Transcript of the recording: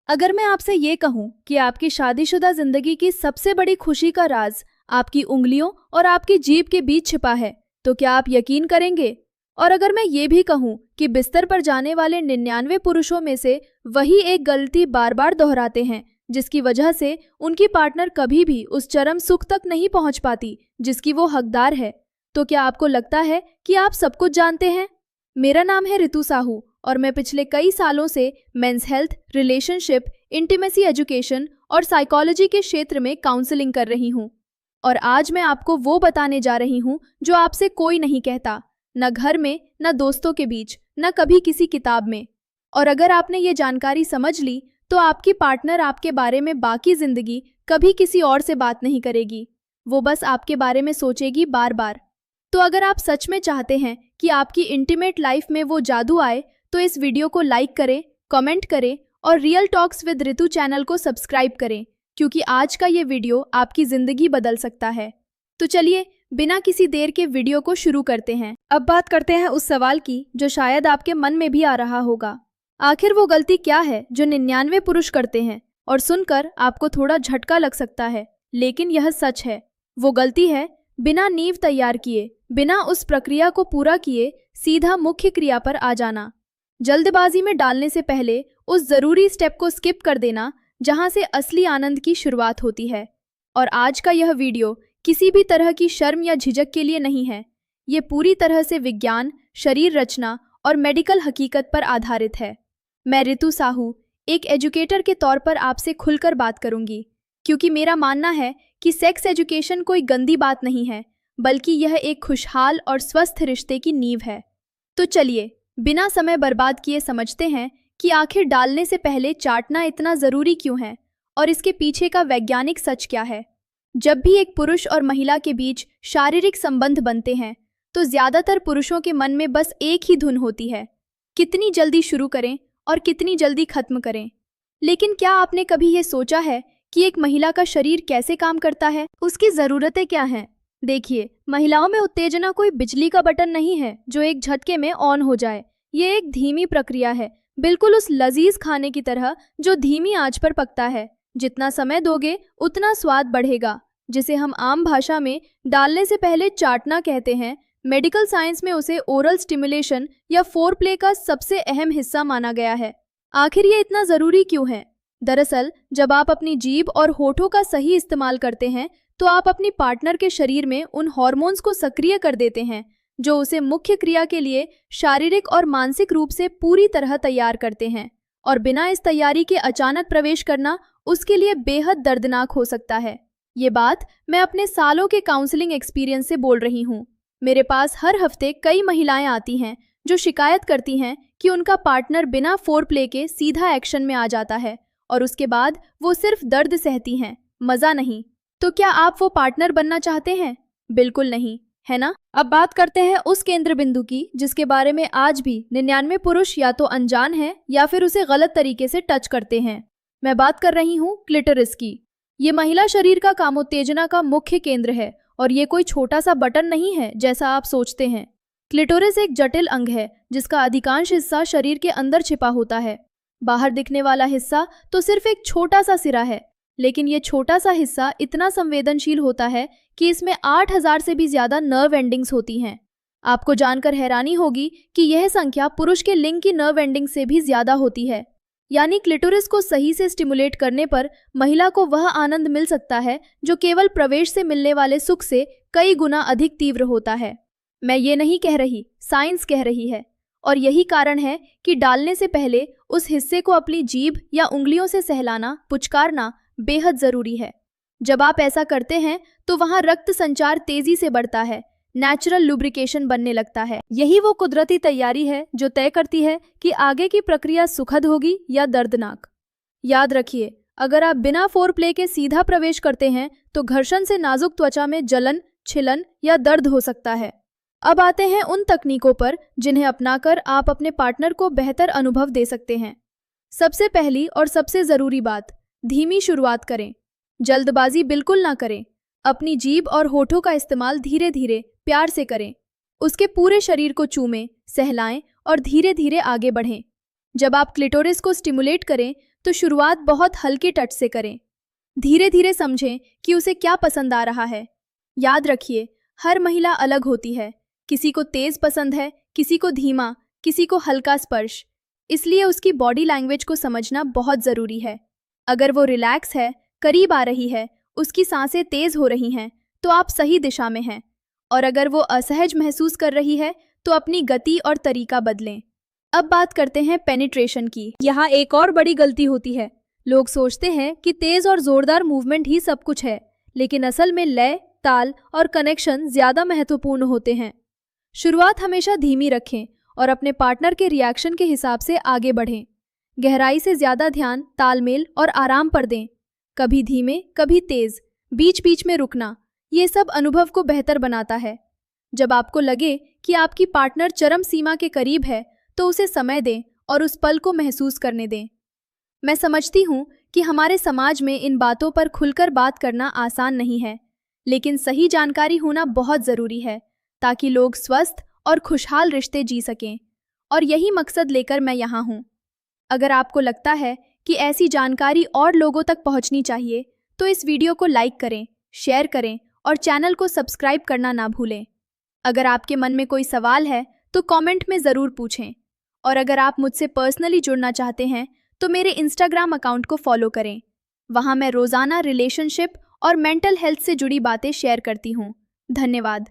अगर मैं आपसे ये कहूं कि आपकी शादीशुदा जिंदगी की सबसे बड़ी खुशी का राज आपकी उंगलियों और आपकी जीभ के बीच छिपा है, तो क्या आप यकीन करेंगे? और अगर मैं ये भी कहूं कि बिस्तर पर जाने वाले 99 पुरुषों में से वही एक गलती बार बार दोहराते हैं, जिसकी वजह से उनकी पार्टनर कभी भी उस चरम सुख तक नहीं पहुंच पाती जिसकी वो हकदार है, तो क्या आपको लगता है कि आप सब कुछ जानते हैं? मेरा नाम है ऋतु साहू और मैं पिछले कई सालों से men's health, relationship, intimacy education और साइकोलॉजी के क्षेत्र में काउंसलिंग कर रही हूँ। और आज मैं आपको वो बताने जा रही हूँ जो आपसे कोई नहीं कहता, न घर में, न दोस्तों के बीच, न कभी किसी किताब में। और अगर आपने ये जानकारी समझ ली तो आपकी पार्टनर आपके बारे में बाकी जिंदगी कभी किसी और से बात नहीं करेगी, वो बस आपके बारे में सोचेगी बार बार। तो अगर आप सच में चाहते हैं कि आपकी इंटीमेट लाइफ में वो जादू आए, तो इस वीडियो को लाइक करें, कमेंट करें और real talks with Ritu channel को सब्सक्राइब करें, क्योंकि आज का ये वीडियो आपकी जिंदगी बदल सकता है। तो चलिए बिना किसी देर के वीडियो को शुरू करते हैं। अब बात करते हैं उस सवाल की जो शायद आपके मन में भी आ रहा होगा। आखिर वो गलती क्या है जो 99 पुरुष करते हैं? और सुनकर आपको थोड़ा झटका लग सकता है, लेकिन यह सच है। वो गलती है बिना नींव तैयार किए, बिना उस प्रक्रिया को पूरा किए सीधा मुख्य क्रिया पर आ जाना। जल्दबाजी में डालने से पहले उस जरूरी स्टेप को स्किप कर देना जहां से असली आनंद की शुरुआत होती है। और आज का यह वीडियो किसी भी तरह की शर्म या झिझक के लिए नहीं है। ये पूरी तरह से विज्ञान, शरीर रचना और मेडिकल हकीकत पर आधारित है। मैं ऋतु साहू एक एजुकेटर के तौर पर आपसे खुलकर बात करूंगी, क्योंकि मेरा मानना है कि सेक्स एजुकेशन कोई गंदी बात नहीं है, बल्कि यह एक खुशहाल और स्वस्थ रिश्ते की नींव है। तो चलिए बिना समय बर्बाद किए समझते हैं कि आखिर डालने से पहले चाटना इतना ज़रूरी क्यों है और इसके पीछे का वैज्ञानिक सच क्या है। जब भी एक पुरुष और महिला के बीच शारीरिक संबंध बनते हैं तो ज़्यादातर पुरुषों के मन में बस एक ही धुन होती है, कितनी जल्दी शुरू करें और कितनी जल्दी खत्म करें। लेकिन क्या आपने कभी ये सोचा है कि एक महिला का शरीर कैसे काम करता है, उसकी ज़रूरतें क्या हैं? देखिए, महिलाओं में उत्तेजना कोई बिजली का बटन नहीं है जो एक झटके में ऑन हो जाए। ये एक धीमी प्रक्रिया है, बिल्कुल उस लजीज खाने की तरह जो धीमी आंच पर पकता है। जितना समय दोगे उतना स्वाद बढ़ेगा, जिसे हम आम भाषा में डालने से पहले चाटना कहते हैं। मेडिकल साइंस में उसे ओरल स्टिमुलेशन या फोरप्ले का सबसे अहम हिस्सा माना गया है। आखिर ये इतना ज़रूरी क्यों है? दरअसल जब आप अपनी जीभ और होठों का सही इस्तेमाल करते हैं तो आप अपनी पार्टनर के शरीर में उन हार्मोन्स को सक्रिय कर देते हैं जो उसे मुख्य क्रिया के लिए शारीरिक और मानसिक रूप से पूरी तरह तैयार करते हैं। और बिना इस तैयारी के अचानक प्रवेश करना उसके लिए बेहद दर्दनाक हो सकता है। ये बात मैं अपने सालों के काउंसलिंग एक्सपीरियंस से बोल रही हूँ। मेरे पास हर हफ्ते कई महिलाएं आती हैं जो शिकायत करती हैं कि उनका पार्टनर बिना फोरप्ले के सीधा एक्शन में आ जाता है और उसके बाद वो सिर्फ दर्द सहती हैं, मज़ा नहीं। तो क्या आप वो पार्टनर बनना चाहते हैं? बिल्कुल नहीं, है ना? अब बात करते हैं उस केंद्र बिंदु की जिसके बारे में आज भी 99 पुरुष या तो अनजान हैं या फिर उसे गलत तरीके से टच करते हैं। मैं बात कर रही हूँ क्लिटोरिस की। ये महिला शरीर का कामोत्तेजना का मुख्य केंद्र है और ये कोई छोटा सा बटन नहीं है जैसा आप सोचते हैं। क्लिटोरिस एक जटिल अंग है जिसका अधिकांश हिस्सा शरीर के अंदर छिपा होता है। बाहर दिखने वाला हिस्सा तो सिर्फ एक छोटा सा सिरा है, लेकिन ये छोटा सा हिस्सा इतना संवेदनशील होता है कि इसमें 8000 से भी ज़्यादा नर्व एंडिंग्स होती हैं। आपको जानकर हैरानी होगी कि यह संख्या पुरुष के लिंग की नर्व एंडिंग से भी ज़्यादा होती है। यानी क्लिटोरिस को सही से स्टिमुलेट करने पर महिला को वह आनंद मिल सकता है जो केवल प्रवेश से मिलने वाले सुख से कई गुना अधिक तीव्र होता है। मैं ये नहीं कह रही, साइंस कह रही है। और यही कारण है कि डालने से पहले उस हिस्से को अपनी जीभ या उंगलियों से सहलाना, पुचकारना बेहद ज़रूरी है। जब आप ऐसा करते हैं तो वहाँ रक्त संचार तेज़ी से बढ़ता है, नेचुरल लुब्रिकेशन बनने लगता है। यही वो कुदरती तैयारी है जो तय करती है कि आगे की प्रक्रिया सुखद होगी या दर्दनाक। याद रखिए, अगर आप बिना फोरप्ले के सीधा प्रवेश करते हैं तो घर्षण से नाजुक त्वचा में जलन, छिलन या दर्द हो सकता है। अब आते हैं उन तकनीकों पर जिन्हें अपनाकर आप अपने पार्टनर को बेहतर अनुभव दे सकते हैं। सबसे पहली और सबसे ज़रूरी बात, धीमी शुरुआत करें। जल्दबाजी बिल्कुल ना करें। अपनी जीभ और होठों का इस्तेमाल धीरे धीरे प्यार से करें। उसके पूरे शरीर को चूमें, सहलाएं और धीरे धीरे आगे बढ़ें। जब आप क्लिटोरिस को स्टिमुलेट करें तो शुरुआत बहुत हल्के टच से करें। धीरे धीरे समझें कि उसे क्या पसंद आ रहा है। याद रखिए, हर महिला अलग होती है। किसी को तेज पसंद है, किसी को धीमा, किसी को हल्का स्पर्श। इसलिए उसकी बॉडी लैंग्वेज को समझना बहुत ज़रूरी है। अगर वो रिलैक्स है, करीब आ रही है, उसकी सांसें तेज हो रही हैं, तो आप सही दिशा में हैं। और अगर वो असहज महसूस कर रही है, तो अपनी गति और तरीका बदलें। अब बात करते हैं पेनिट्रेशन की। यहाँ एक और बड़ी गलती होती है। लोग सोचते हैं कि तेज और जोरदार मूवमेंट ही सब कुछ है, लेकिन असल में लय, ताल और कनेक्शन ज्यादा महत्वपूर्ण होते हैं। शुरुआत हमेशा धीमी रखें और अपने पार्टनर के रिएक्शन के हिसाब से आगे बढ़ें। गहराई से ज्यादा ध्यान तालमेल और आराम पर दें। कभी धीमे, कभी तेज, बीच बीच में रुकना, ये सब अनुभव को बेहतर बनाता है। जब आपको लगे कि आपकी पार्टनर चरम सीमा के करीब है, तो उसे समय दें और उस पल को महसूस करने दें। मैं समझती हूँ कि हमारे समाज में इन बातों पर खुलकर बात करना आसान नहीं है, लेकिन सही जानकारी होना बहुत ज़रूरी है ताकि लोग स्वस्थ और खुशहाल रिश्ते जी सकें। और यही मकसद लेकर मैं यहाँ हूँ। अगर आपको लगता है कि ऐसी जानकारी और लोगों तक पहुँचनी चाहिए, तो इस वीडियो को लाइक करें, शेयर करें और चैनल को सब्सक्राइब करना ना भूलें। अगर आपके मन में कोई सवाल है तो कमेंट में ज़रूर पूछें। और अगर आप मुझसे पर्सनली जुड़ना चाहते हैं तो मेरे इंस्टाग्राम अकाउंट को फॉलो करें। वहाँ मैं रोज़ाना रिलेशनशिप और मेंटल हेल्थ से जुड़ी बातें शेयर करती हूँ। धन्यवाद।